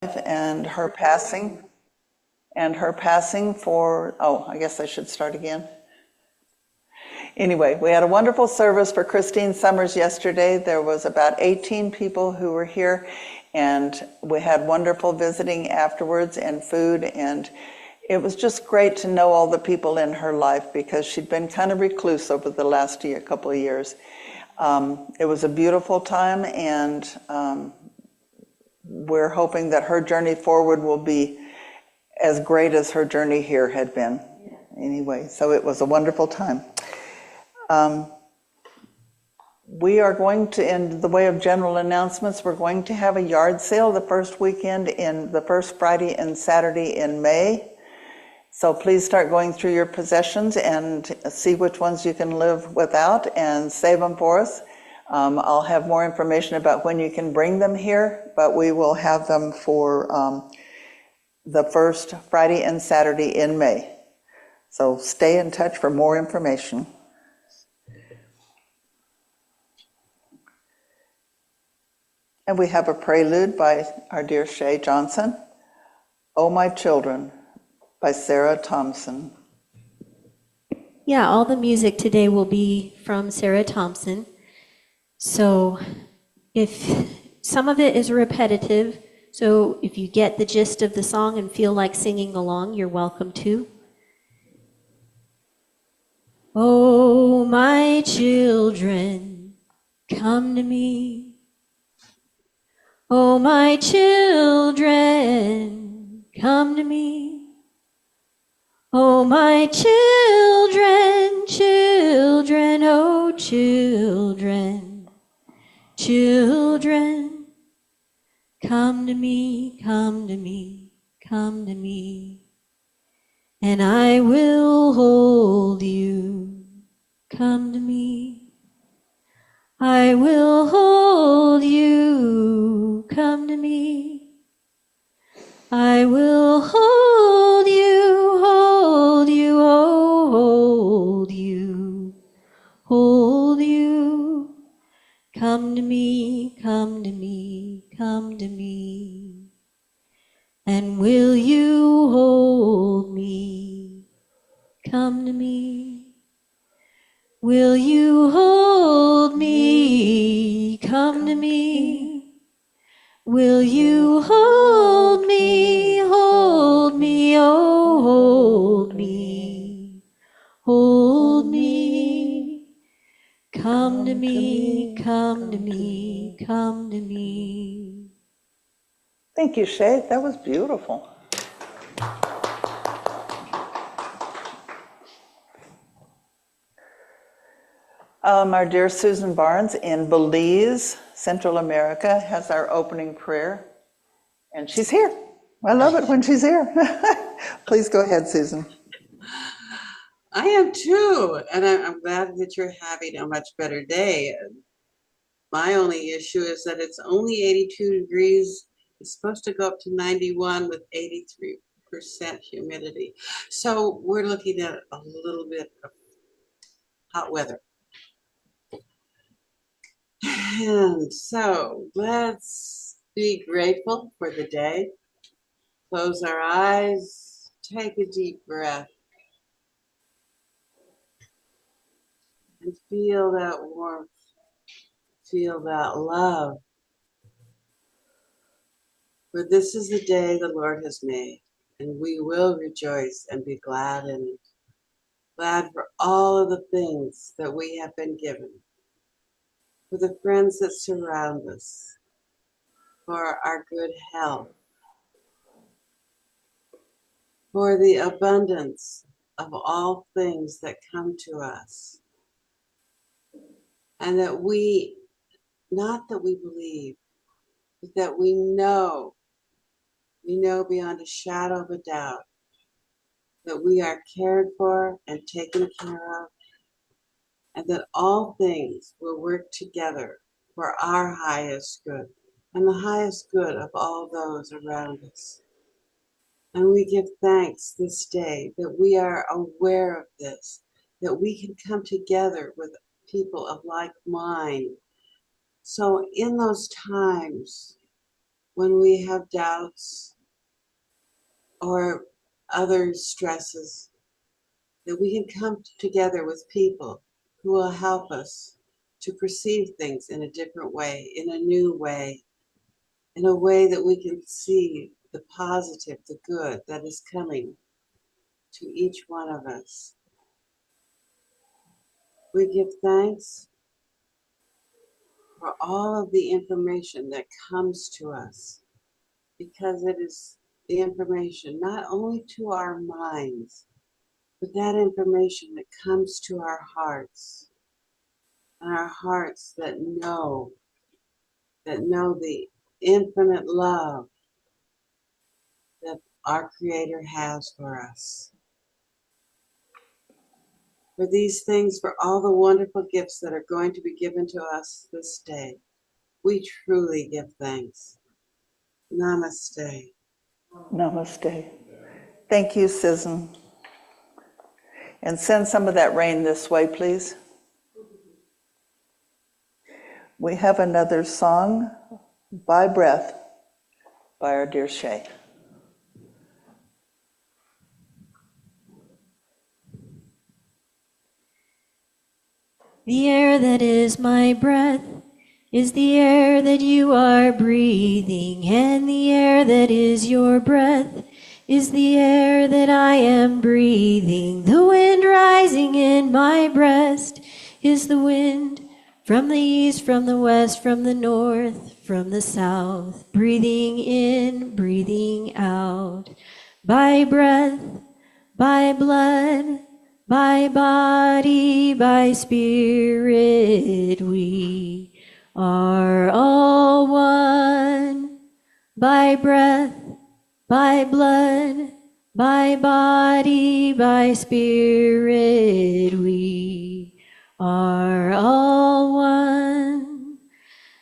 and her passing for, oh, I guess I should start again. Anyway, we had a wonderful service for Christine Summers yesterday. There was about 18 people who were here, and we had wonderful visiting afterwards and food, and it was just great to know all the people in her life because she'd been kind of recluse over the last couple of years. It was a beautiful time, and we're hoping that her journey forward will be as great as her journey here had been. Anyway, so it was a wonderful time. We are going to, in the way of general announcements, we're going to have a yard sale the first Friday and Saturday in May. So please start going through your possessions and see which ones you can live without and save them for us. I'll have more information about when you can bring them here, but we will have them for the first Friday and Saturday in May. So stay in touch for more information. And we have a prelude by our dear Shay Johnson, "Oh My Children" by Sarah Thompson. Yeah, all the music today will be from Sarah Thompson. So if some of it is repetitive, so if you get the gist of the song and feel like singing along, you're welcome to. Oh, my children, come to me. Oh, my children, come to me. Oh, my children, children, oh, children, children, come to me, come to me, come to me, and I will hold you. Come to me, I will hold you. Come to me, I will hold you, hold you, oh, hold you, hold you. Come to me, come to me, come to me. And will you hold me? Come to me. Will you hold me? Come to me. Will you hold me? Hold me, oh, hold me. Hold me. Come to me, come to me, come to me. Thank you, Shay. That was beautiful. Our dear Susan Barnes in Belize, Central America, has our opening prayer, and she's here. I love it when she's here. Please go ahead, Susan. I am too, and I'm glad that you're having a much better day. My only issue is that it's only 82 degrees. It's supposed to go up to 91 with 83% humidity. So we're looking at a little bit of hot weather. And so let's be grateful for the day. Close our eyes, take a deep breath, and feel that warmth, feel that love. For this is the day the Lord has made, and we will rejoice and be glad in it. Glad for all of the things that we have been given, for the friends that surround us, for our good health, for the abundance of all things that come to us. And that we, not that we believe, but that we know beyond a shadow of a doubt that we are cared for and taken care of, and that all things will work together for our highest good and the highest good of all those around us. And we give thanks this day that we are aware of this, that we can come together with people of like mind. So in those times when we have doubts or other stresses, that we can come together with people who will help us to perceive things in a different way, in a new way, in a way that we can see the positive, the good that is coming to each one of us. We give thanks for all of the information that comes to us, because it is the information not only to our minds, but that information that comes to our hearts, and our hearts that know the infinite love that our Creator has for us. For these things, for all the wonderful gifts that are going to be given to us this day, we truly give thanks. Namaste. Namaste. Thank you, Susan. And send some of that rain this way, please. We have another song, By Breath, by our dear Shay. The air that is my breath is the air that you are breathing, and the air that is your breath is the air that I am breathing. The wind rising in my breast is the wind from the east, from the west, from the north, from the south, breathing in, breathing out. By breath, by blood, by body, by spirit, we are all one. By breath, by blood, by body, by spirit, we are all one.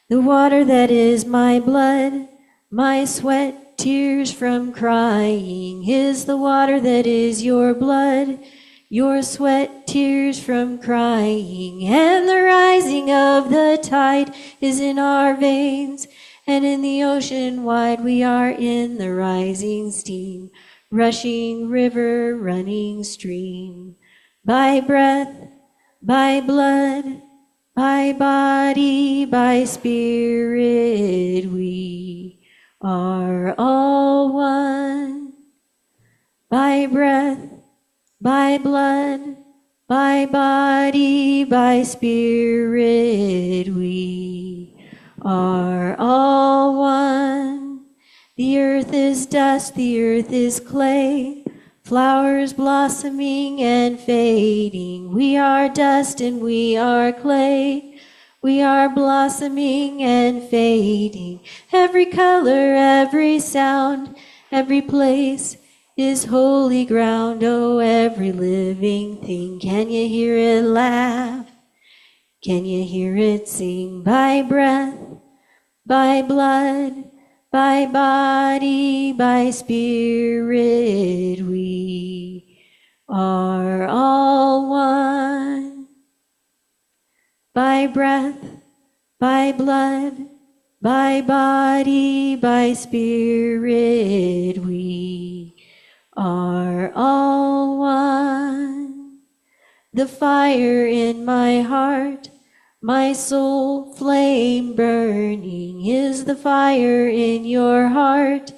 The water that is my blood, my sweat, tears from crying, is the water that is your blood, your sweat, tears from crying, and the rising of the tide is in our veins, and in the ocean wide we are in the rising steam, rushing river, running stream. By breath, by blood, by body, by spirit, we are all one. By breath, by blood, by body, by spirit, we are all one. The earth is dust, the earth is clay, flowers blossoming and fading. We are dust and we are clay. We are blossoming and fading. Every color, every sound, every place is holy ground. Oh, every living thing. Can you hear it laugh? Can you hear it sing? By breath, by blood, by body, by spirit, we are all one. By breath, by blood, by body, by spirit, we are all one. The fire in my heart, my soul flame burning, is the fire in your heart,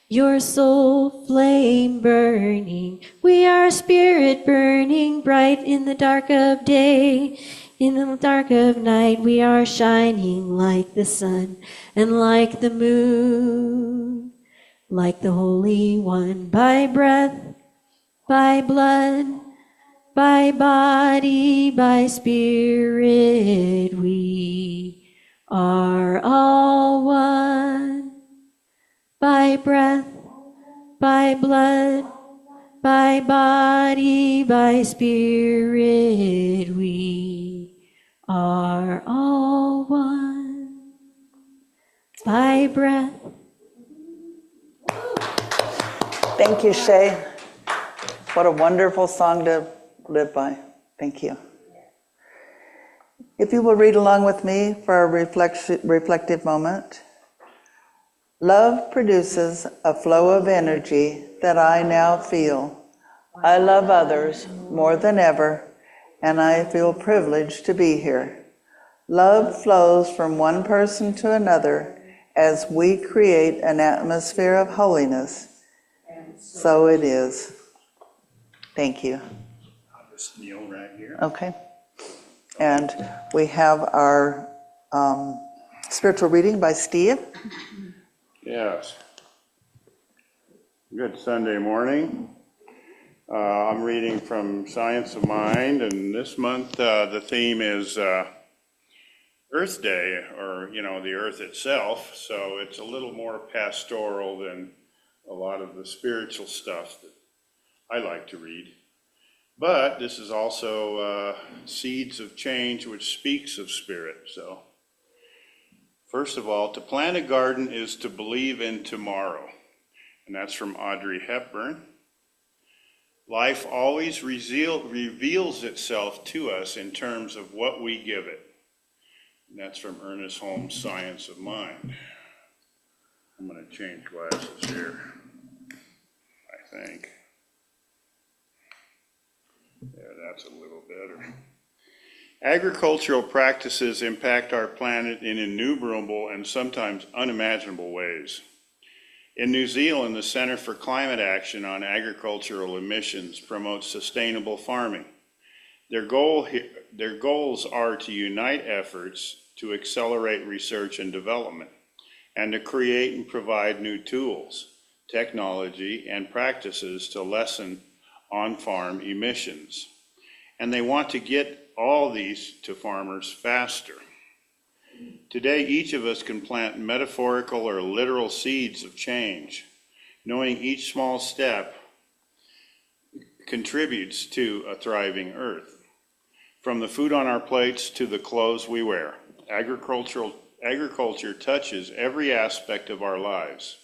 your soul flame burning. We are spirit burning bright in the dark of day. In the dark of night we are shining like the sun and like the moon, like the Holy One. By breath, by blood, by body, by spirit, we are all one. By breath, by blood, by body, by spirit, we are all one. By breath. Thank you, Shay. What a wonderful song to live by. Thank you. If you will read along with me for a reflective moment. Love produces a flow of energy that I now feel. I love others more than ever, and I feel privileged to be here. Love flows from one person to another as we create an atmosphere of holiness. So it is. Thank you. I'll just kneel right here. Okay. And we have our spiritual reading by Steve. Yes. Good Sunday morning. I'm reading from Science of Mind, and this month the theme is Earth Day, or, the Earth itself. So it's a little more pastoral than a lot of the spiritual stuff that I like to read. But this is also Seeds of Change, which speaks of spirit. So, first of all, to plant a garden is to believe in tomorrow. And that's from Audrey Hepburn. Life always reveals itself to us in terms of what we give it. And that's from Ernest Holmes' Science of Mind. I'm going to change glasses here, I think. There, that's a little better. Agricultural practices impact our planet in innumerable and sometimes unimaginable ways. In New Zealand, the Center for Climate Action on Agricultural Emissions promotes sustainable farming. Their goals are to unite efforts to accelerate research and development, and to create and provide new tools, technology, and practices to lessen on-farm emissions. And they want to get all these to farmers faster. Today, each of us can plant metaphorical or literal seeds of change, knowing each small step contributes to a thriving earth. From the food on our plates to the clothes we wear, agriculture touches every aspect of our lives.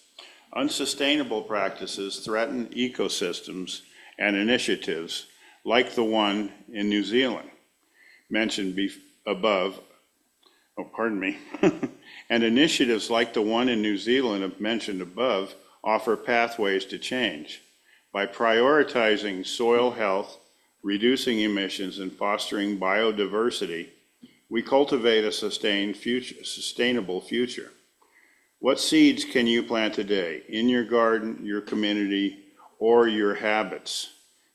Unsustainable practices threaten ecosystems and initiatives like the one in New Zealand, mentioned above, and initiatives like the one in New Zealand mentioned above offer pathways to change. By prioritizing soil health, reducing emissions, and fostering biodiversity, we cultivate a sustainable future. What seeds can you plant today in your garden, your community, or your habits?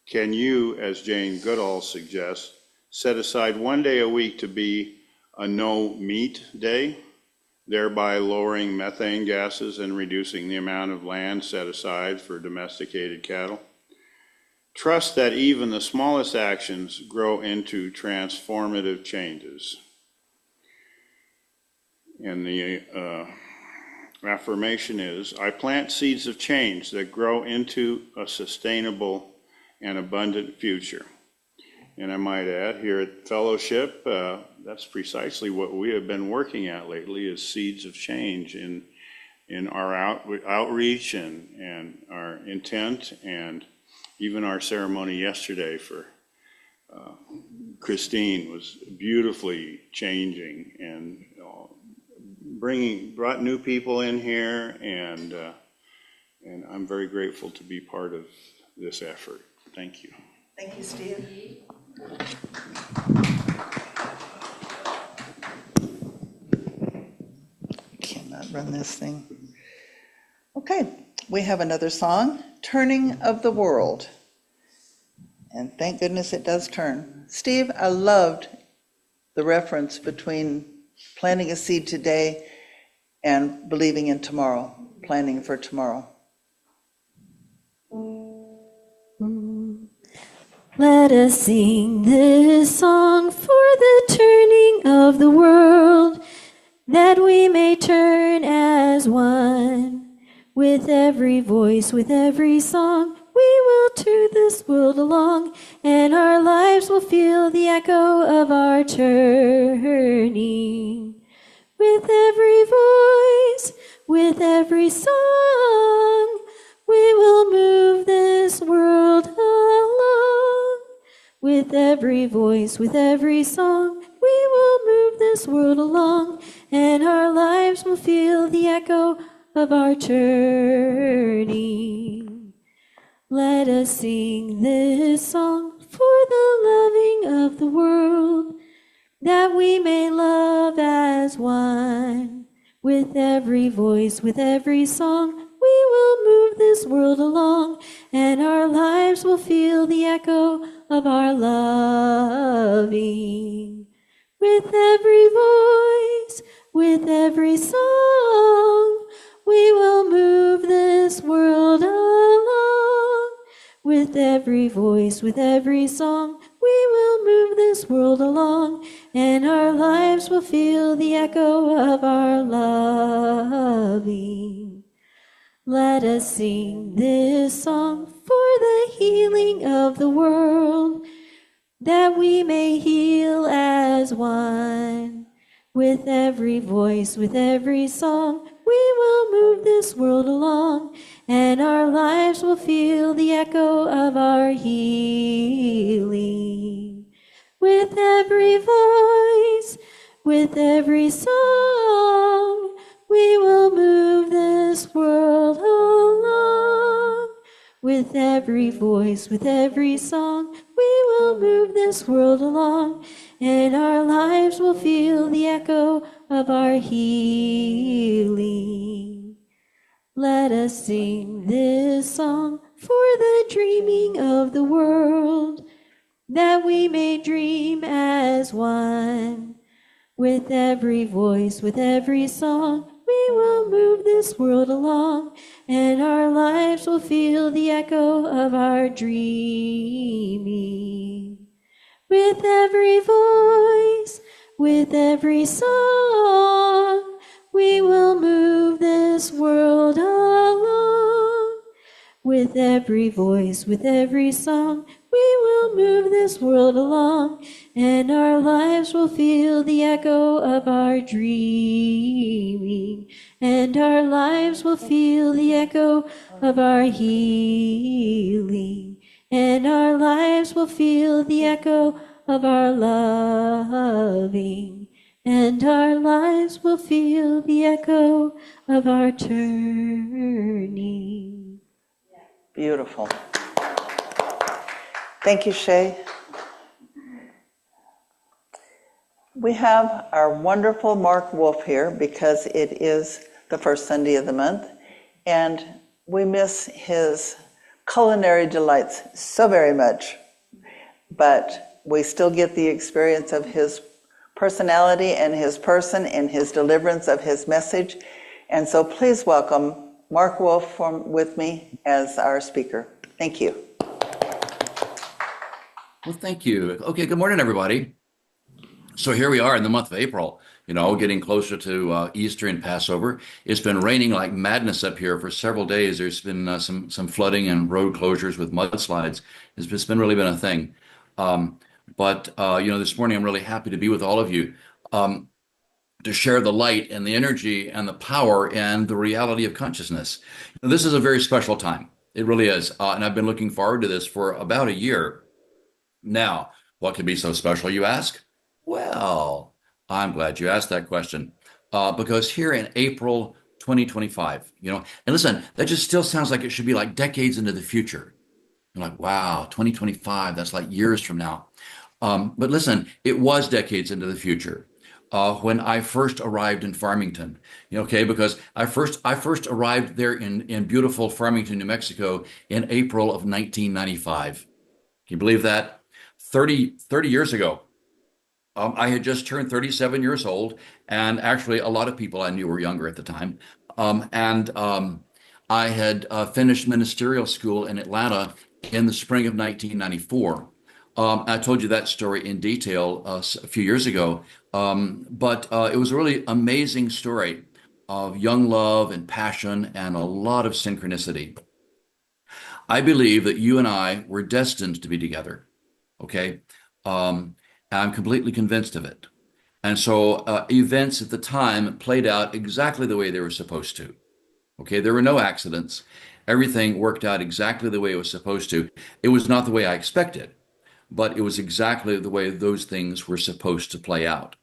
Can you, as Jane Goodall suggests, set aside one day a week to be a no-meat day, thereby lowering methane gases and reducing the amount of land set aside for domesticated cattle? Trust that even the smallest actions grow into transformative changes. And the affirmation is, I plant seeds of change that grow into a sustainable and abundant future. And I might add, here at Fellowship, that's precisely what we have been working at lately, is seeds of change in our outreach and our intent, and even our ceremony yesterday for Christine was beautifully changing and brought new people in here, and I'm very grateful to be part of this effort. Thank you. Thank you, Steve. Cannot run this thing. Okay, we have another song, Turning of the World. And thank goodness it does turn. Steve, I loved the reference between planting a seed today and believing in tomorrow, planning for tomorrow. Let us sing this song for the turning of the world, that we may turn as one. With every voice, with every song, we will turn this world along, and our lives will feel the echo of our turning. With every voice, with every song, we will move this world along. With every voice, with every song, we will move this world along, and our lives will feel the echo of our turning. Let us sing this song for the loving of the world, that we may love as one. With every voice, with every song, we will move this world along, and our lives will feel the echo of our loving. With every voice, with every song, we will move this world along. With every voice, with every song, we will move this world along, and our lives will feel the echo of our loving. Let us sing this song for the healing of the world, that we may heal as one. With every voice, with every song, we will move this world along, and our lives will feel the echo of our healing. With every voice, with every song, we will move this world along. With every voice, with every song, we will move this world along, and our lives will feel the echo of our healing. Let us sing this song for the dreaming of the world, that we may dream as one. With every voice, with every song, we will move this world along, and our lives will feel the echo of our dreaming. With every voice, with every song, we will move this world along. With every voice, with every song, we will move this world along, and our lives will feel the echo of our dreaming, and our lives will feel the echo of our healing, and our lives will feel the echo of our loving, and our lives will feel the echo of our turning. Beautiful. Thank you, Shay. We have our wonderful Mark Wolf here because it is the first Sunday of the month, and we miss his culinary delights so very much, but we still get the experience of his personality and his person and his deliverance of his message. And so please welcome Mark Wolf with me as our speaker. Thank you. Well, thank you. Okay, good morning, everybody. So here we are in the month of April, getting closer to Easter and Passover. It's been raining like madness up here for several days. There's been some flooding and road closures with mudslides. It's been really been a thing. But this morning I'm really happy to be with all of you to share the light and the energy and the power and the reality of consciousness. This is a very special time. It really is. And I've been looking forward to this for about a year. Now, what could be so special, you ask? Well, I'm glad you asked that question because here in April 2025, and listen, that just still sounds like it should be like decades into the future. You're like, wow, 2025, that's like years from now. But listen, it was decades into the future when I first arrived in Farmington, because I first arrived there in beautiful Farmington, New Mexico in April of 1995. Can you believe that? 30 years ago. I had just turned 37 years old, and actually a lot of people I knew were younger at the time. I had finished ministerial school in Atlanta in the spring of 1994. I told you that story in detail a few years ago, but it was a really amazing story of young love and passion and a lot of synchronicity. I believe that you and I were destined to be together. Okay. I'm completely convinced of it. And so events at the time played out exactly the way they were supposed to. Okay. There were no accidents. Everything worked out exactly the way it was supposed to. It was not the way I expected, but it was exactly the way those things were supposed to play out.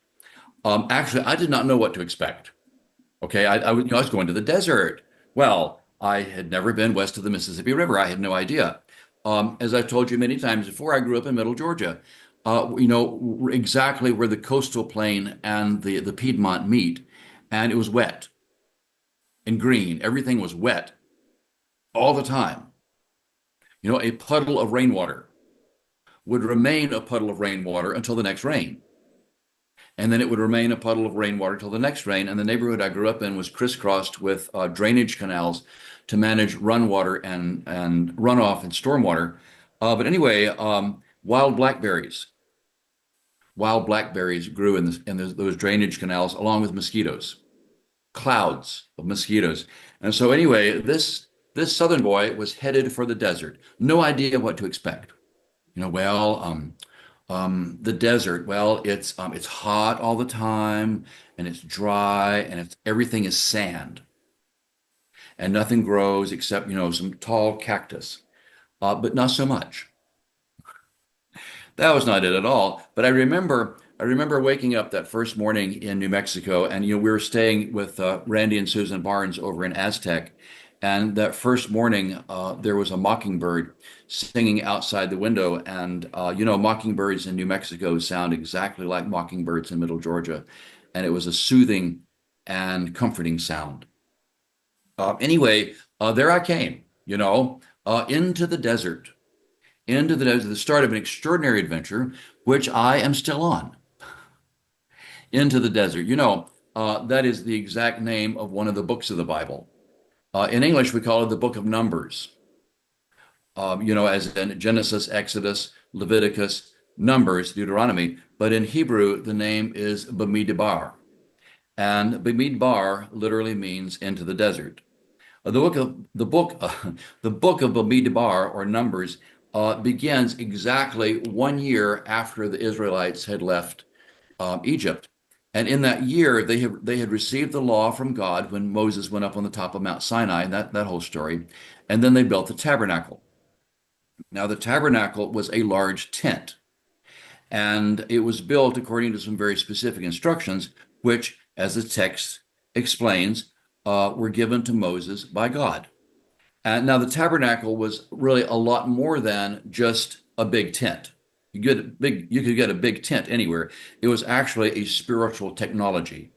Actually, I did not know what to expect. Okay, I was going to the desert. Well, I had never been west of the Mississippi River. I had no idea. As I've told you many times before, I grew up in Middle Georgia. Exactly where the coastal plain and the Piedmont meet, and it was wet and green. Everything was wet all the time. A puddle of rainwater would remain a puddle of rainwater until the next rain. And then it would remain a puddle of rainwater till the next rain. And the neighborhood I grew up in was crisscrossed with drainage canals to manage run water and runoff and stormwater. But anyway, wild blackberries grew in those drainage canals along with mosquitoes, clouds of mosquitoes. And so anyway, this southern boy was headed for the desert. No idea what to expect. The desert, well, it's hot all the time and it's dry and everything is sand and nothing grows except, some tall cactus, but not so much. That was not it at all. But I remember waking up that first morning in New Mexico, and we were staying with Randy and Susan Barnes over in Aztec, and that first morning there was a mockingbird singing outside the window, and mockingbirds in New Mexico sound exactly like mockingbirds in Middle Georgia, and it was a soothing and comforting sound. Anyway, there I came, into the desert the start of an extraordinary adventure, which I am still on, into the desert. That is the exact name of one of the books of the Bible. In English, we call it the Book of Numbers, as in Genesis, Exodus, Leviticus, Numbers, Deuteronomy. But in Hebrew, the name is Bamidbar. And Bamidbar literally means into the desert. The book of Bamidbar or Numbers begins exactly 1 year after the Israelites had left Egypt. And in that year, they had received the law from God when Moses went up on the top of Mount Sinai, and that whole story. And then they built the tabernacle. Now, the tabernacle was a large tent, and it was built according to some very specific instructions, which, as the text explains, were given to Moses by God. And now the tabernacle was really a lot more than just a big tent. You could get a big tent anywhere. It was actually a spiritual technology.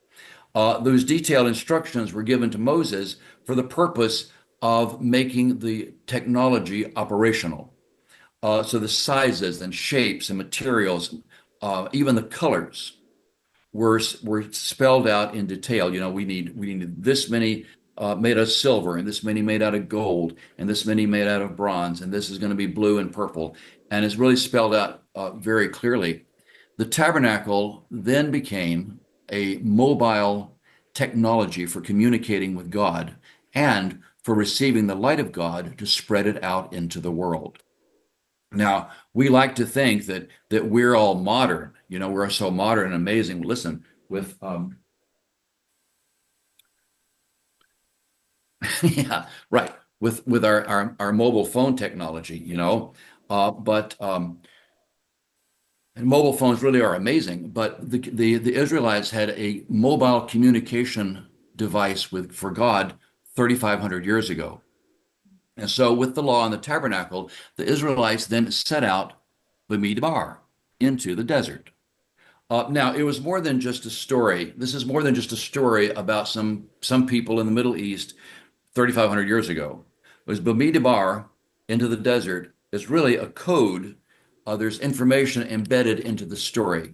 Those detailed instructions were given to Moses for the purpose of making the technology operational. So the sizes and shapes and materials, even the colors, were spelled out in detail. We need this many made out of silver, and this many made out of gold, and this many made out of bronze, and this is going to be blue and purple, and it's really spelled out very clearly. The tabernacle then became a mobile technology for communicating with God and for receiving the light of God to spread it out into the world. Now, we like to think that we're all modern, we're so modern and amazing. Listen, with yeah, right, with our mobile phone technology, but and mobile phones really are amazing. But the Israelites had a mobile communication device for God 3,500 years ago. And so, with the law and the tabernacle, the Israelites then set out Bamidbar into the desert. Now, it was more than just a story. This is more than just a story about some people in the Middle East 3,500 years ago. It was Bamidbar into the desert is really a code. There's information embedded into the story.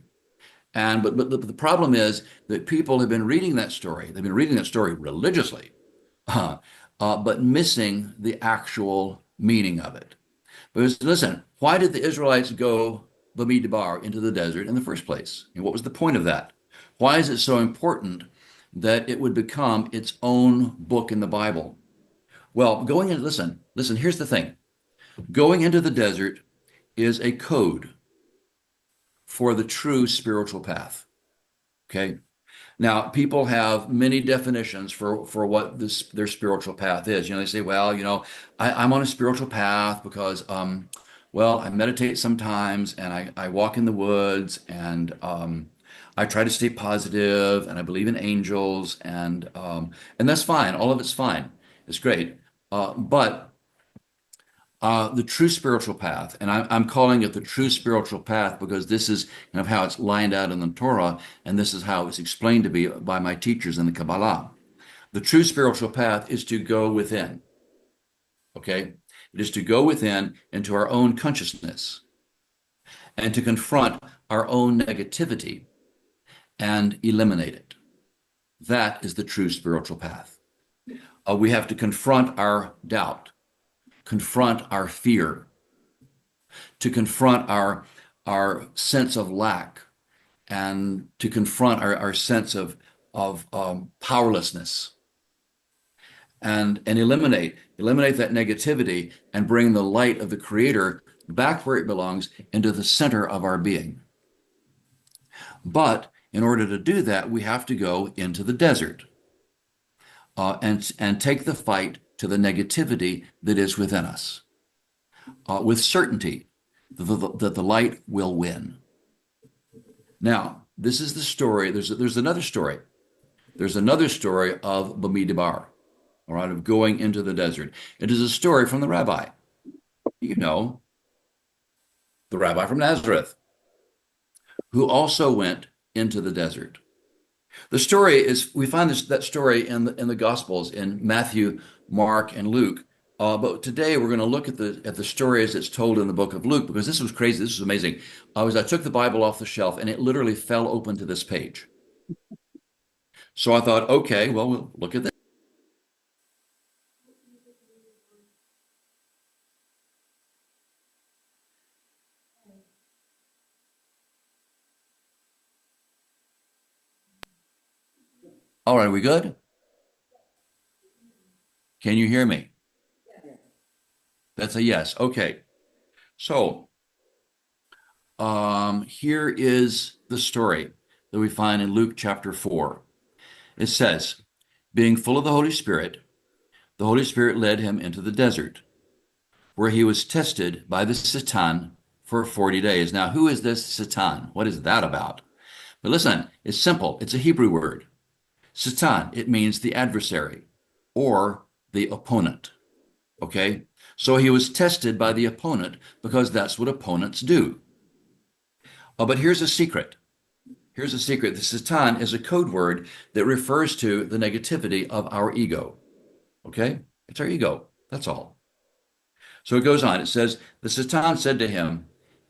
But the problem is that people have been reading that story. They've been reading that story religiously, but missing the actual meaning of it. Because listen, why did the Israelites go Bamidbar into the desert in the first place? And what was the point of that? Why is it so important that it would become its own book in the Bible? Well, listen, here's the thing. Going into the desert is a code for the true spiritual path. Okay. Now, people have many definitions for what their spiritual path is. They say, well, I'm on a spiritual path because, well, I meditate sometimes and I walk in the woods and I try to stay positive, and I believe in angels, and that's fine. All of it's fine. It's great. But the true spiritual path, and I'm calling it the true spiritual path because this is kind of how it's lined out in the Torah, and this is how it's explained to be by my teachers in the Kabbalah. The true spiritual path is to go within. Okay? It is to go within into our own consciousness and to confront our own negativity and eliminate it. That is the true spiritual path. We have to confront our doubt, confront our fear, to confront our sense of lack, and to confront our sense of powerlessness, and eliminate that negativity and bring the light of the Creator back where it belongs, into the center of our being. But in order to do that, we have to go into the desert and take the fight to the negativity that is within us, with certainty that the light will win. Now, this is the story. There's another story. There's another story of Bamidbar, all right, of going into the desert. It is a story from the rabbi. You know, the rabbi from Nazareth, who also went into the desert. The story is, we find that story in the Gospels, in Matthew, Mark, and Luke. But today we're going to look at the story as it's told in the book of Luke, because this was crazy. This was amazing. I took the Bible off the shelf and it literally fell open to this page. So I thought, okay, well, we'll look at this. All right, are we good? Can you hear me? That's a yes. Okay. So here is the story that we find in Luke chapter 4. It says, being full of the Holy Spirit led him into the desert, where he was tested by the Satan for 40 days. Now, who is this Satan? What is that about? But listen, it's simple. It's a Hebrew word. Satan, it means the adversary or the opponent. Okay? So he was tested by the opponent because that's what opponents do. But here's a secret. Here's a secret. The Satan is a code word that refers to the negativity of our ego. Okay? It's our ego. That's all. So it goes on. It says, the Satan said to him,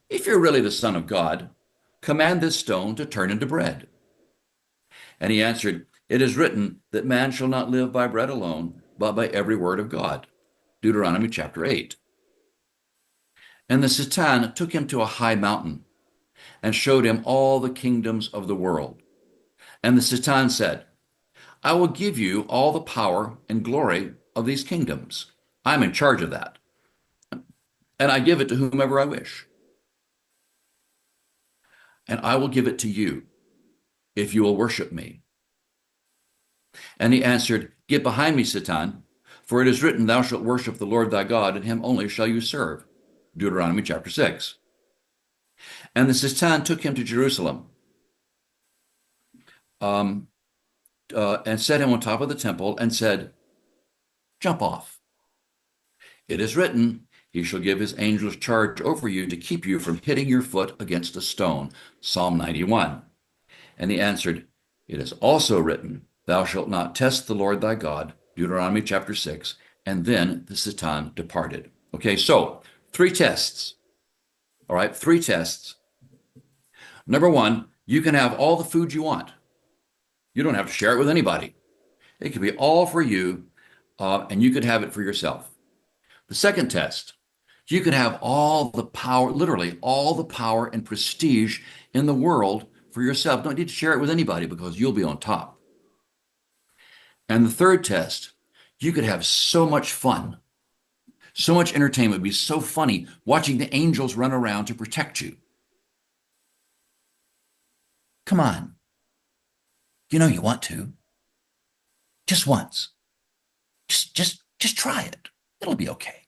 if you're really the Son of God, command this stone to turn into bread. And he answered, it is written that man shall not live by bread alone, but by every word of God. Deuteronomy chapter 8. And the Satan took him to a high mountain and showed him all the kingdoms of the world. And the Satan said, I will give you all the power and glory of these kingdoms. I'm in charge of that. And I give it to whomever I wish. And I will give it to you if you will worship me. And he answered, get behind me, Satan, for it is written, thou shalt worship the Lord thy God, and him only shall you serve. Deuteronomy chapter 6. And the Satan took him to Jerusalem and set him on top of the temple and said, jump off. It is written, he shall give his angels charge over you to keep you from hitting your foot against a stone. Psalm 91. And he answered, it is also written, thou shalt not test the Lord thy God. Deuteronomy chapter 6. And then the Satan departed. Okay, so 3 tests. All right, 3 tests. Number 1, you can have all the food you want. You don't have to share it with anybody. It could be all for you, and you could have it for yourself. The second test, you can have all the power, literally all the power and prestige in the world for yourself. You don't need to share it with anybody because you'll be on top. And the third test, you could have so much fun, so much entertainment. It would be so funny watching the angels run around to protect you. Come on. You know you want to. Just once. Just try it. It'll be okay.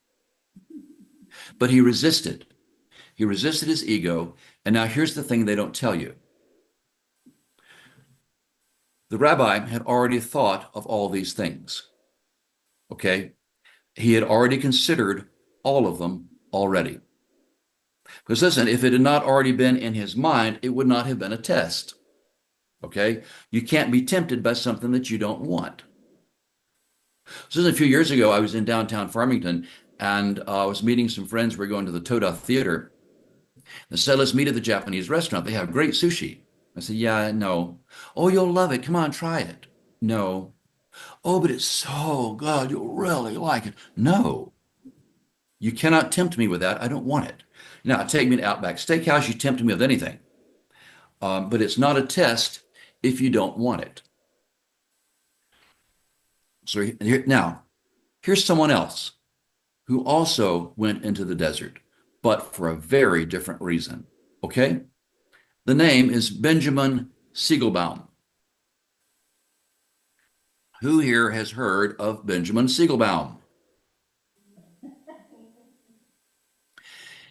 But he resisted. He resisted his ego. And now here's the thing they don't tell you. The rabbi had already thought of all these things. Okay? He had already considered all of them already. Because listen, if it had not already been in his mind, it would not have been a test. Okay? You can't be tempted by something that you don't want. So a few years ago, I was in downtown Farmington and I was meeting some friends. We were going to the Toda Theater. They said, let's meet at the Japanese restaurant. They have great sushi. I said, yeah, no. Oh, you'll love it. Come on, try it. No. Oh, but it's so good. You'll really like it. No. You cannot tempt me with that. I don't want it. Now, take me to Outback Steakhouse. You tempt me with anything. But it's not a test if you don't want it. So now, here's someone else who also went into the desert, but for a very different reason. Okay? The name is Benjamin Siegelbaum. Who here has heard of Benjamin Siegelbaum?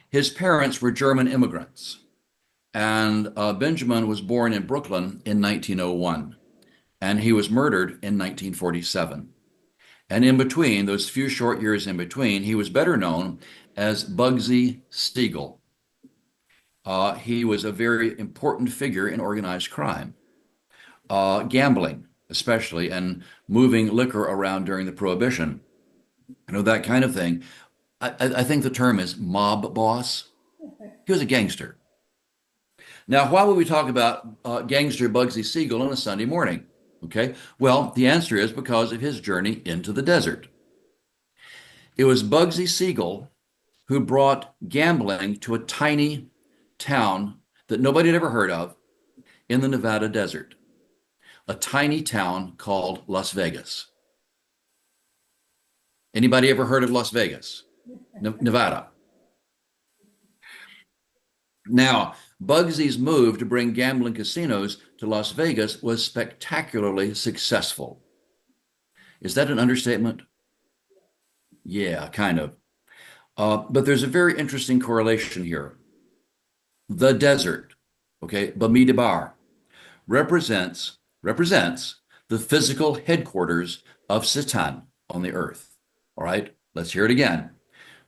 His parents were German immigrants, and Benjamin was born in Brooklyn in 1901, and he was murdered in 1947. And in between, those few short years in between, he was better known as Bugsy Siegel. He was a very important figure in organized crime, gambling especially, and moving liquor around during the Prohibition. You know, that kind of thing. I think the term is mob boss. He was a gangster. Now, why would we talk about gangster Bugsy Siegel on a Sunday morning? Okay, well, the answer is because of his journey into the desert. It was Bugsy Siegel who brought gambling to a tiny town that nobody had ever heard of in the Nevada desert, a tiny town called Las Vegas. Anybody ever heard of Las Vegas, Nevada? Now, Bugsy's move to bring gambling casinos to Las Vegas was spectacularly successful. Is that an understatement? Yeah, kind of. But there's a very interesting correlation here. The desert, okay, Bamidbar, represents the physical headquarters of Satan on the earth. All right, let's hear it again.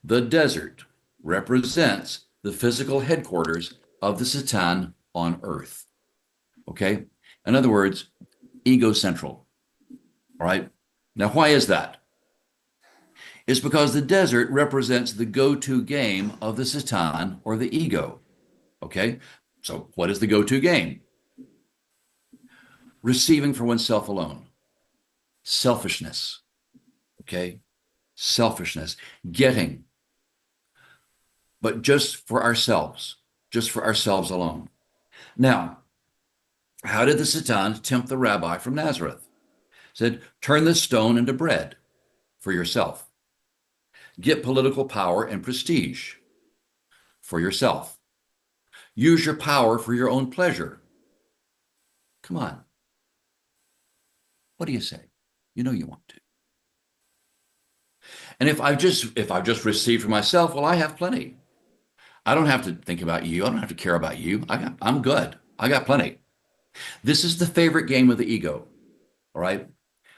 The desert represents the physical headquarters of the Satan on earth. Okay? In other words, egocentral. All right? Now, why is that? It's because the desert represents the go-to game of the Satan or the ego. Okay? So, what is the go-to game? Receiving for oneself alone. Selfishness. Okay? Selfishness. Getting. But just for ourselves alone. Now, how did the Satan tempt the rabbi from Nazareth? Said, turn this stone into bread for yourself. Get political power and prestige for yourself. Use your power for your own pleasure. Come on. What do you say? You know you want to. And if I've just received for myself, well, I have plenty. I don't have to think about you. I don't have to care about you. I'm good. I got plenty. This is the favorite game of the ego. All right?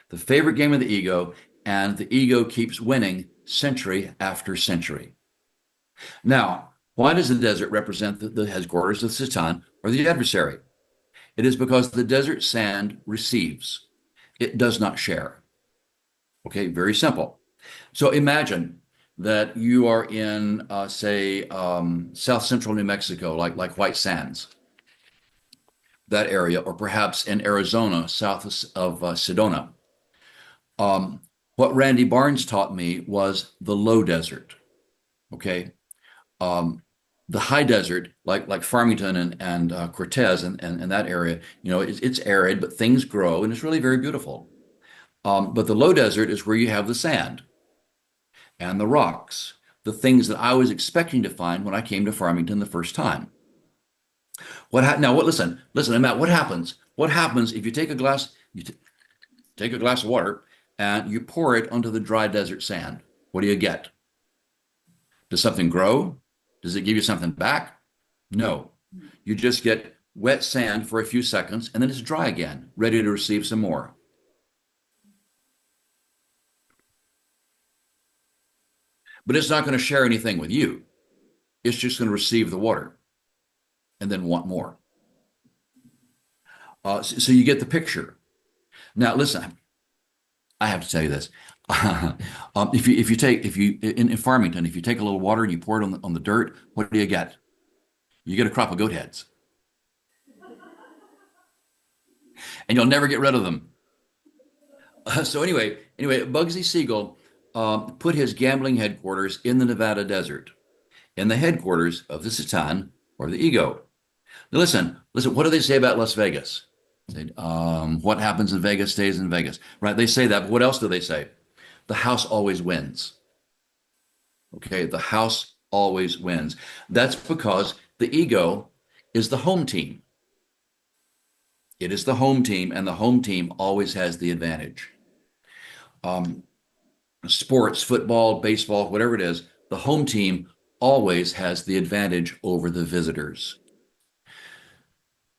The favorite game of the ego, and the ego keeps winning century after century. Now, why does the desert represent the headquarters of Satan or the adversary? It is because the desert sand receives. It does not share. Okay, very simple. So imagine that you are in, say, South Central New Mexico, like White Sands, that area, or perhaps in Arizona, south of Sedona. What Randy Barnes taught me was the low desert, okay? The high desert, like Farmington and Cortez and that area, you know, it's arid, but things grow, and it's really very beautiful. But the low desert is where you have the sand and the rocks, the things that I was expecting to find when I came to Farmington the first time. Listen, Matt, what happens? What happens if you take a glass of water and you pour it onto the dry desert sand? What do you get? Does something grow? Does it give you something back? No. You just get wet sand for a few seconds, and then it's dry again, ready to receive some more. But it's not going to share anything with you. It's just going to receive the water and then want more. So you get the picture. Now, listen, I have to tell you this. If you in Farmington, if you take a little water and you pour it on the dirt, what do you get? You get a crop of goat heads. And you'll never get rid of them. So anyway, Bugsy Siegel put his gambling headquarters in the Nevada desert, in the headquarters of the Satan or the ego. Now listen, what do they say about Las Vegas? What happens in Vegas stays in Vegas, right? They say that, but what else do they say? The house always wins. Okay, the house always wins. That's because the ego is the home team. It is the home team, and the home team always has the advantage. Sports, football, baseball, whatever it is, the home team always has the advantage over the visitors.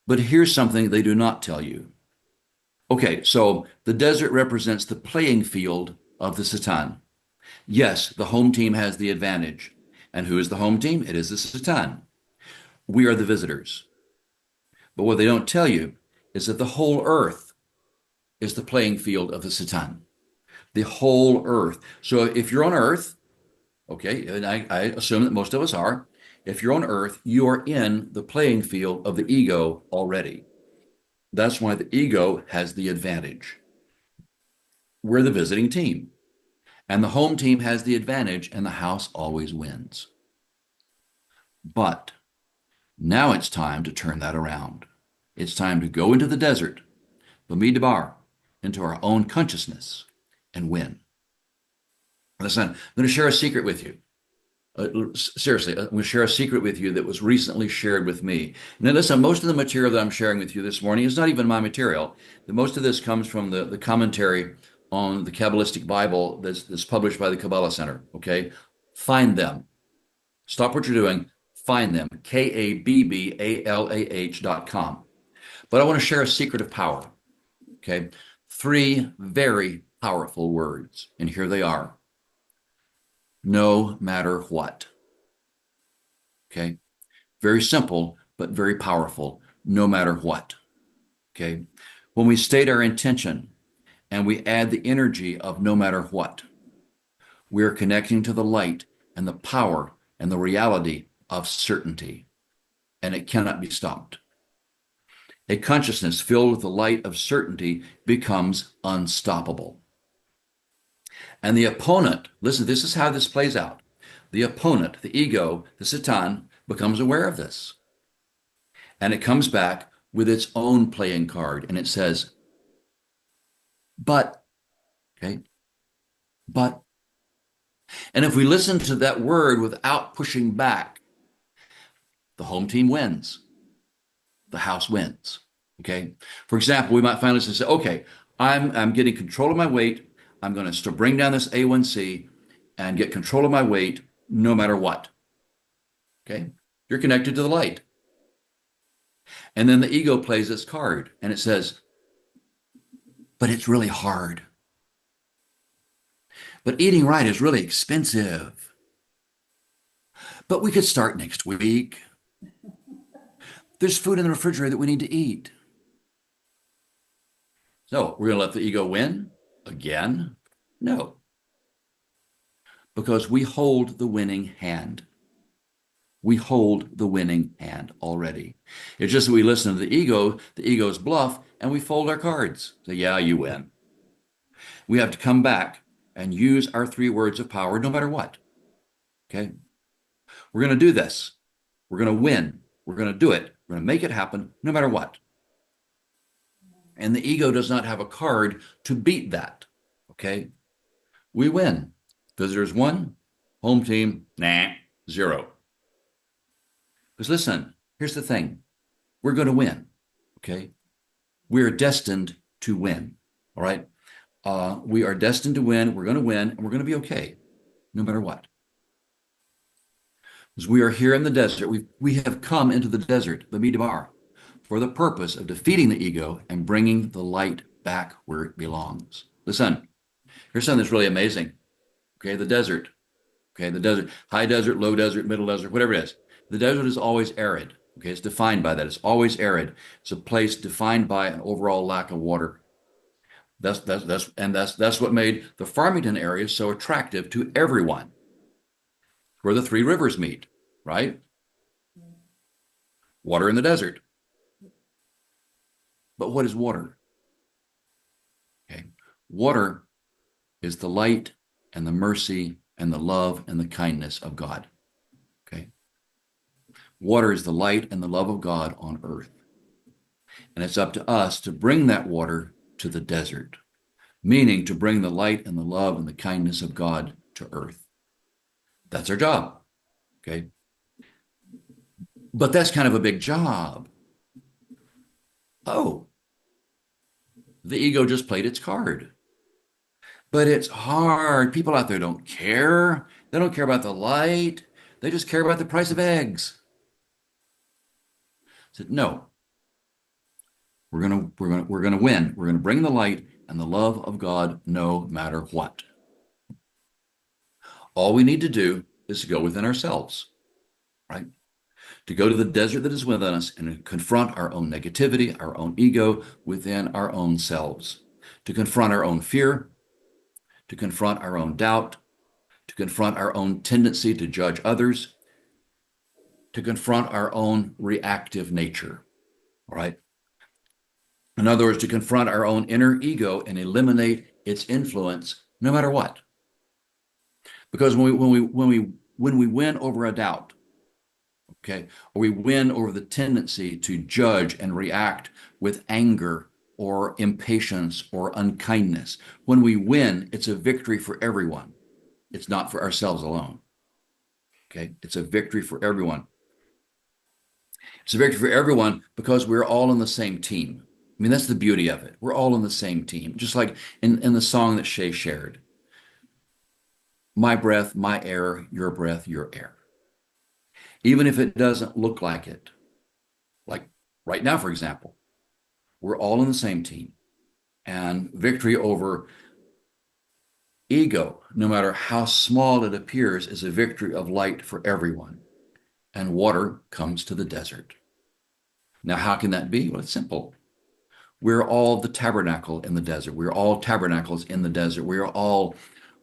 But here's something they do not tell you. Okay, so the desert represents the playing field of the Satan. Yes, the home team has the advantage. And who is the home team? It is the Satan. We are the visitors. But what they don't tell you is that the whole earth is the playing field of the Satan. The whole earth. So if you're on earth, okay, and I assume that most of us are, if you're on earth, you are in the playing field of the ego already. That's why the ego has the advantage. We're the visiting team. And the home team has the advantage, and the house always wins. But now it's time to turn that around. It's time to go into the desert, Bamidbar, into our own consciousness, and win. Listen, I'm going to share a secret with you. Seriously, I'm going to share a secret with you that was recently shared with me. Now, listen, most of the material that I'm sharing with you this morning is not even my material. Most of this comes from the commentary on the Kabbalistic Bible that's published by the Kabbalah Center, okay? Find them. Stop what you're doing. Find them. KABBALAH.com. But I want to share a secret of power, okay? 3 very powerful words, and here they are. No matter what. Okay? Very simple, but very powerful. No matter what. Okay? When we state our intention and we add the energy of no matter what, we're connecting to the light and the power and the reality of certainty, and it cannot be stopped. A consciousness filled with the light of certainty becomes unstoppable. And the opponent, listen, this is how this plays out. The opponent, the ego, the Satan, becomes aware of this. And it comes back with its own playing card, and it says, but, okay, but. And if we listen to that word without pushing back, the home team wins. The house wins, okay? For example, we might finally say, okay, I'm getting control of my weight. I'm going to bring down this A1C and get control of my weight no matter what. Okay? You're connected to the light. And then the ego plays its card and it says, but it's really hard. But eating right is really expensive. But we could start next week. There's food in the refrigerator that we need to eat. So we're going to let the ego win? Again? No. Because we hold the winning hand. We hold the winning hand already. It's just that we listen to the ego's bluff, and we fold our cards. So yeah, you win. We have to come back and use our 3 words of power no matter what. Okay? We're going to do this. We're going to win. We're going to do it. We're going to make it happen no matter what. And the ego does not have a card to beat that. Okay? We win. Visitors 1, home team, 0. Because listen, here's the thing. We're going to win. Okay? We're destined to win. All right? We are destined to win. We're going to win, and we're going to be okay, no matter what. Because we are here in the desert. We have come into the desert, the Midbar, for the purpose of defeating the ego and bringing the light back where it belongs. Listen, here's something that's really amazing. Okay, the desert. Okay, the desert, high desert, low desert, middle desert, whatever it is. The desert is always arid. Okay, it's defined by that. It's always arid. It's a place defined by an overall lack of water. That's what made the Farmington area so attractive to everyone, where the three rivers meet, right? Water in the desert. But what is water? Okay, water is the light and the mercy and the love and the kindness of God. Okay, water is the light and the love of God on earth, and it's up to us to bring that water to the desert, meaning to bring the light and the love and the kindness of God to earth. That's our job. Okay. But that's kind of a big job. Oh, the ego just played its card. But it's hard. People out there don't care. They don't care about the light. They just care about the price of eggs. I said, no. We're gonna win. We're gonna bring the light and the love of God no matter what. All we need to do is to go within ourselves, right? To go to the desert that is within us and confront our own negativity, our own ego within our own selves, to confront our own fear, to confront our own doubt, to confront our own tendency to judge others, to confront our own reactive nature, all right? In other words, to confront our own inner ego and eliminate its influence no matter what. Because when we win over a doubt, okay, or we win over the tendency to judge and react with anger or impatience or unkindness, when we win, it's a victory for everyone. It's not for ourselves alone. Okay, it's a victory for everyone. It's a victory for everyone because we're all on the same team. I mean, that's the beauty of it. We're all on the same team, just like in the song that Shay shared. My breath, my air, your breath, your air. Even if it doesn't look like it, like right now, for example, we're all on the same team. And victory over ego, no matter how small it appears, is a victory of light for everyone. And water comes to the desert. Now, how can that be? Well, it's simple. We're all the tabernacle in the desert. We're all tabernacles in the desert. We are all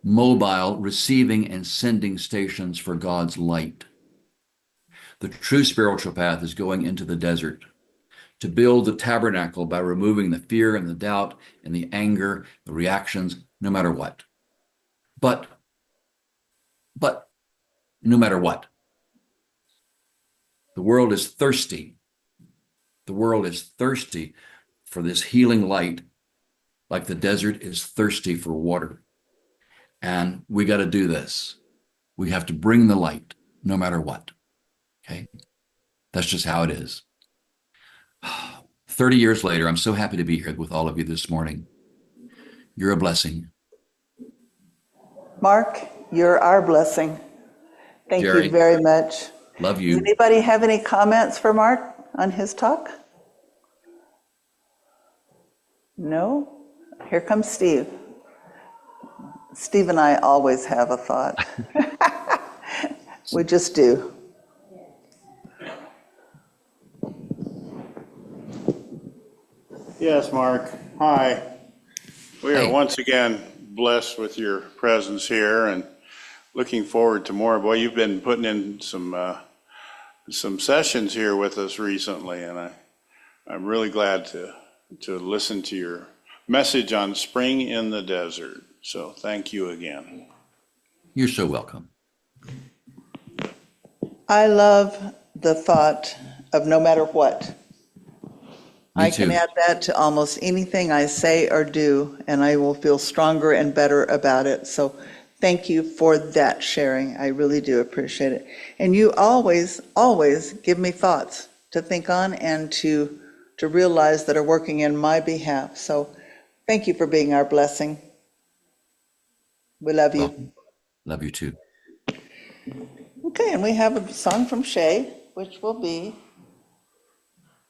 mobile, receiving and sending stations for God's light. The true spiritual path is going into the desert to build the tabernacle by removing the fear and the doubt and the anger, the reactions, no matter what. But no matter what, the world is thirsty. The world is thirsty for this healing light, like the desert is thirsty for water. And we got to do this. We have to bring the light no matter what. Okay? That's just how it is. 30 years later, I'm so happy to be here with all of you this morning. You're a blessing. Mark, you're our blessing. Thank Jerry, you very much. love Does you. anybody have any comments for Mark on his talk? No? Here comes Steve. Steve and I always have a thought. We just do. Yes, Mark. Hi. We are Hey. once again blessed with your presence here and looking forward to more. Boy, you've been putting in some sessions here with us recently, and I'm really glad to listen to your message on spring in the desert. So thank you again. You're so welcome. I love the thought of no matter what. Me I can too. add that to almost anything I say or do, and I will feel stronger and better about it. So thank you for that sharing. I really do appreciate it. And you always, always give me thoughts to think on and to realize that are working in my behalf. So thank you for being our blessing. We love you. Welcome. Love you too. Okay, and we have a song from Shay, which will be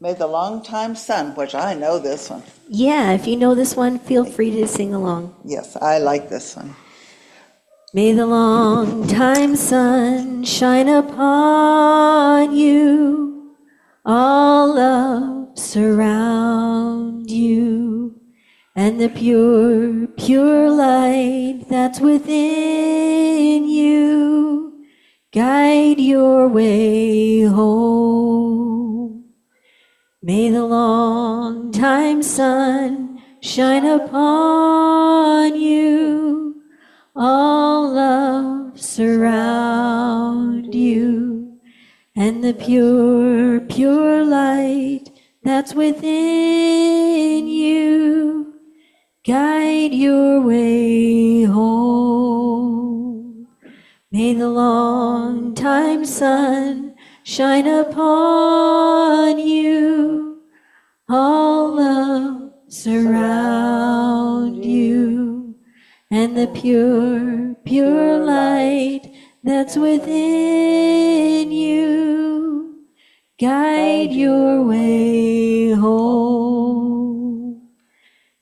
May the longtime sun, which I know this one. Yeah, if you know this one, feel free to sing along. Yes, I like this one. May the long time sun shine upon you, all love surround you, and the pure, pure light that's within you guide your way home. May the long time sun shine upon you, all love surround you, and the pure, pure light that's within you guide your way home. May the long time sun shine upon you, all love surround you, and the pure, pure light that's within you guide your way home.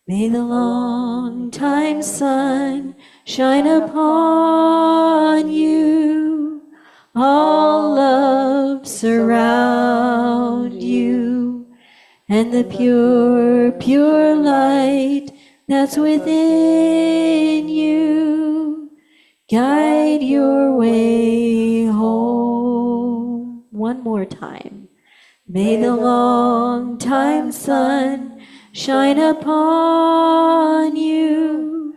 May the long time sun shine upon you, all love surround you, and the pure, pure light that's within you guide your way home. One more time. May the long time sun shine upon you,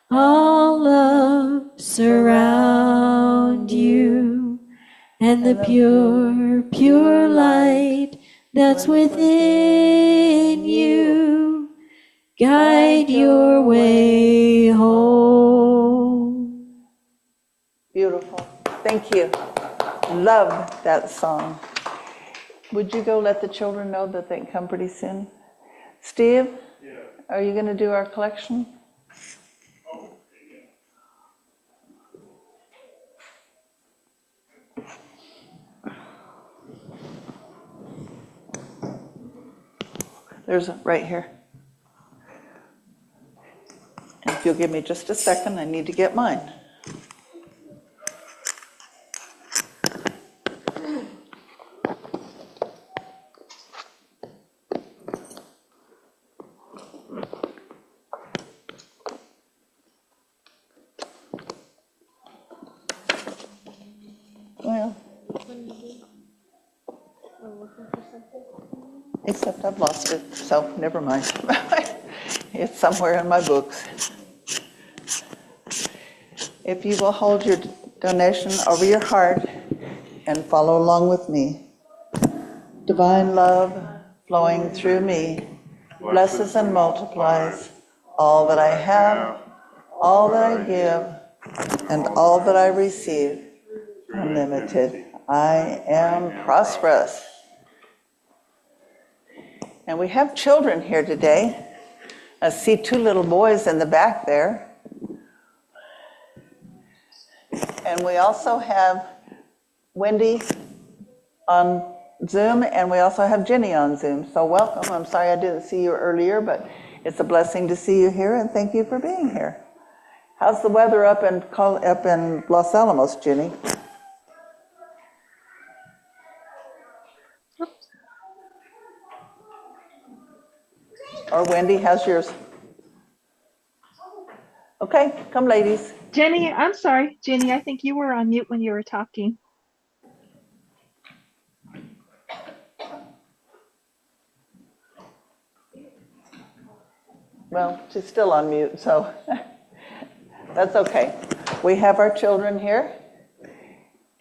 all love surround you, and the pure, pure light that's within you guide your way home. Beautiful. Thank you. Love that song. Would you go let the children know that they can come pretty soon? Steve, are you going to do our collection? There's right here. And if you'll give me just a second, I need to get mine. Well, except I've lost it, so never mind. It's somewhere in my books. If you will hold your donation over your heart and follow along with me. Divine love flowing through me blesses and multiplies all that I have, all that I give, and all that I receive. Unlimited. I am prosperous. And we have children here today. I see two little boys in the back there. And we also have Wendy on Zoom, and we also have Jenny on Zoom. So welcome. I'm sorry I didn't see you earlier, but it's a blessing to see you here, and thank you for being here. How's the weather up in Los Alamos, Jenny? Or Wendy, how's yours? Okay, come ladies. Jenny, I'm sorry. Jenny, I think you were on mute when you were talking. Well, she's still on mute, so that's okay. We have our children here.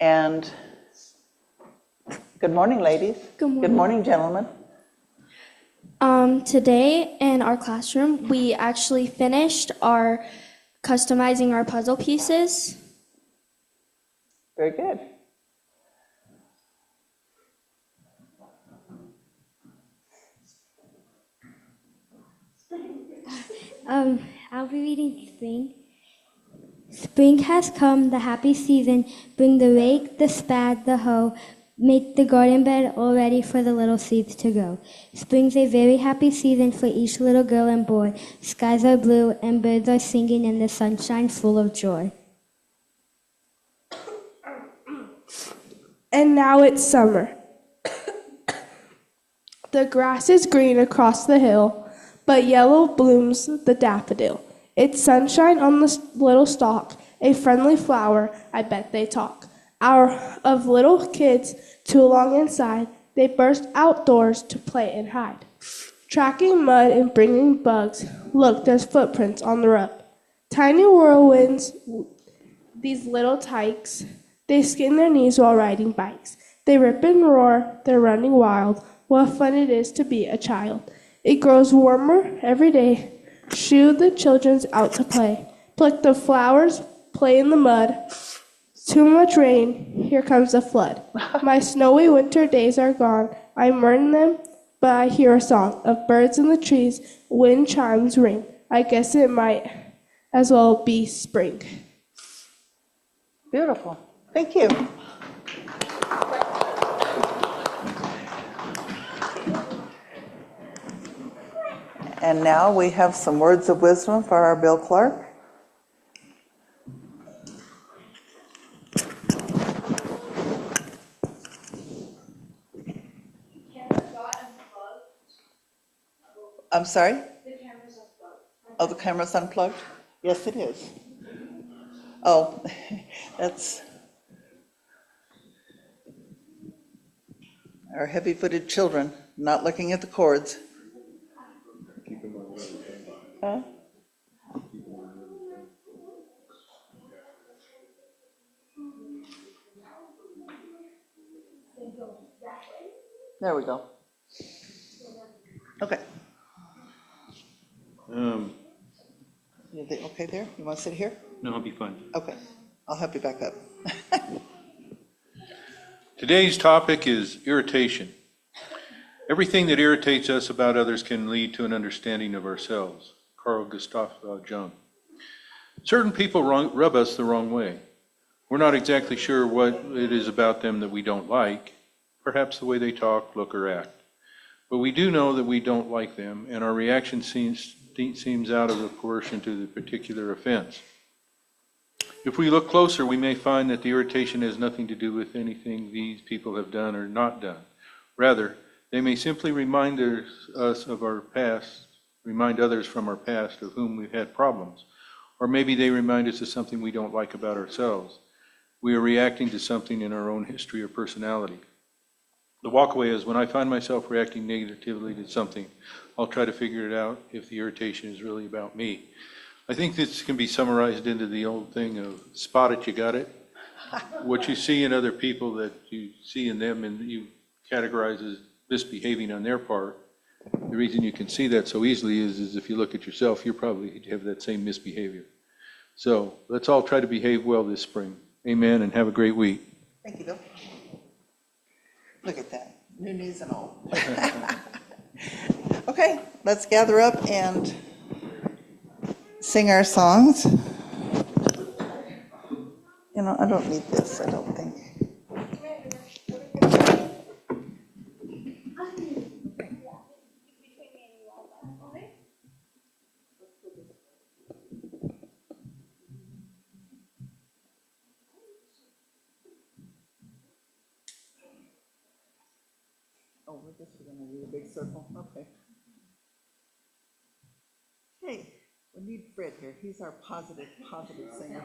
And good morning, ladies. Good morning. Good morning, gentlemen. Today in our classroom, we actually finished our customizing our puzzle pieces. Very good. I'll be reading Spring. Spring has come, the happy season. Bring the rake, the spade, the hoe. Make the garden bed all ready for the little seeds to grow. Spring's a very happy season for each little girl and boy. Skies are blue and birds are singing and the sunshine's full of joy. And now it's summer. The grass is green across the hill, but yellow blooms the daffodil. It's sunshine on the little stalk, a friendly flower, I bet they talk. Of little kids too long inside, they burst outdoors to play and hide. Tracking mud and bringing bugs, look, there's footprints on the rug. Tiny whirlwinds, these little tykes, they skin their knees while riding bikes. They rip and roar, they're running wild. What fun it is to be a child. It grows warmer every day. Shoo the children's out to play. Pluck the flowers, play in the mud. Too much rain, here comes the flood. My snowy winter days are gone. I mourn them, but I hear a song of birds in the trees. Wind chimes ring. I guess it might as well be spring. Beautiful. Thank you. And now we have some words of wisdom for our Bill Clark. I'm sorry? The camera's unplugged. Oh, the camera's unplugged? Yes, it is. Oh, that's our heavy-footed children not looking at the cords. Huh? There we go. Okay. You think okay there? You want to sit here? No, I'll be fine. Okay, I'll help you back up. Today's topic is irritation. Everything that irritates us about others can lead to an understanding of ourselves. Carl Gustav Jung. Certain people rub us the wrong way. We're not exactly sure what it is about them that we don't like, perhaps the way they talk, look, or act. But we do know that we don't like them, and our reaction seems out of proportion to the particular offense. If we look closer, we may find that the irritation has nothing to do with anything these people have done or not done. Rather, they may simply remind us of our past, remind others from our past of whom we've had problems. Or maybe they remind us of something we don't like about ourselves. We are reacting to something in our own history or personality. The walkaway is when I find myself reacting negatively to something, I'll try to figure it out if the irritation is really about me. I think this can be summarized into the old thing of spot it, you got it. What you see in other people that you see in them and you categorize as misbehaving on their part, the reason you can see that so easily is if you look at yourself, you probably have that same misbehavior. So let's all try to behave well this spring. Amen, and have a great week. Thank you, Bill. Look at that, new knees and all. Okay, let's gather up and sing our songs. You know, I don't need this, I don't think. Oh, we're just going to do a big circle, okay. Hey, we need Fred here. He's our positive singer.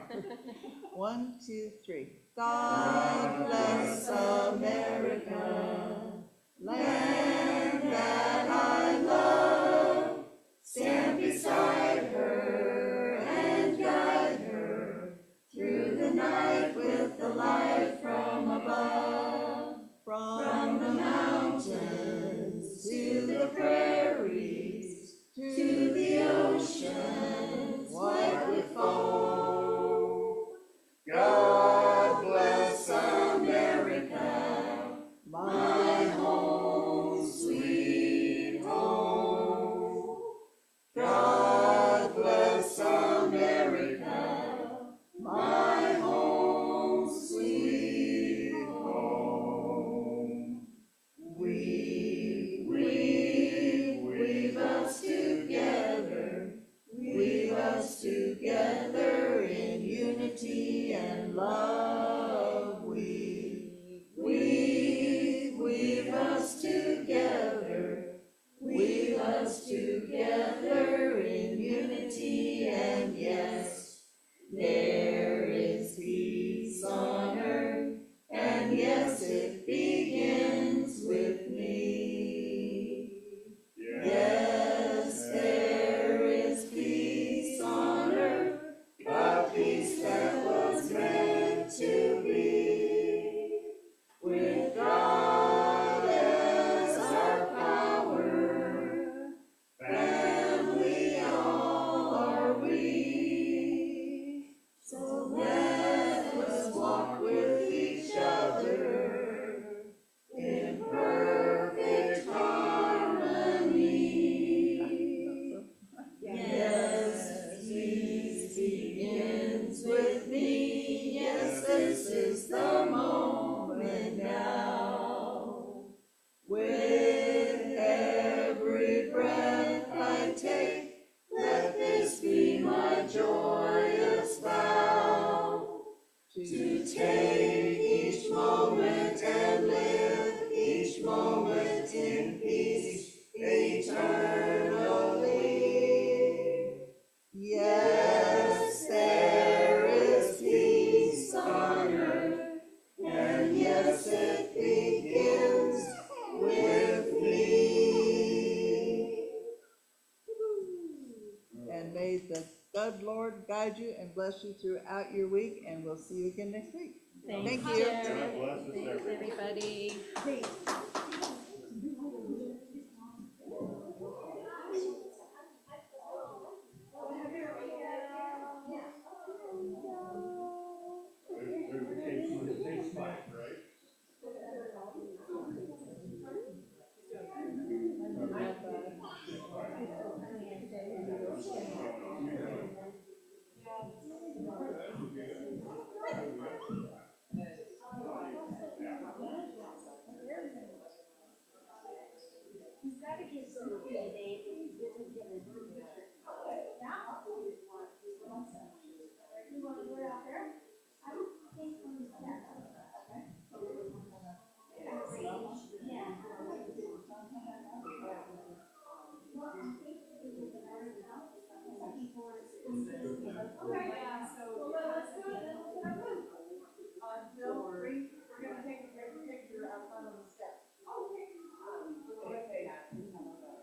1, 2, 3. God bless America, land that I love. Stand beside her and guide her through the night with the light from above. From the mountains to the prairies, to the oceans white with foam. God bless America. guide you and bless you throughout your week, and we'll see you again next week. Thank you. God bless us, everybody. Everybody. Okay, so let's do it.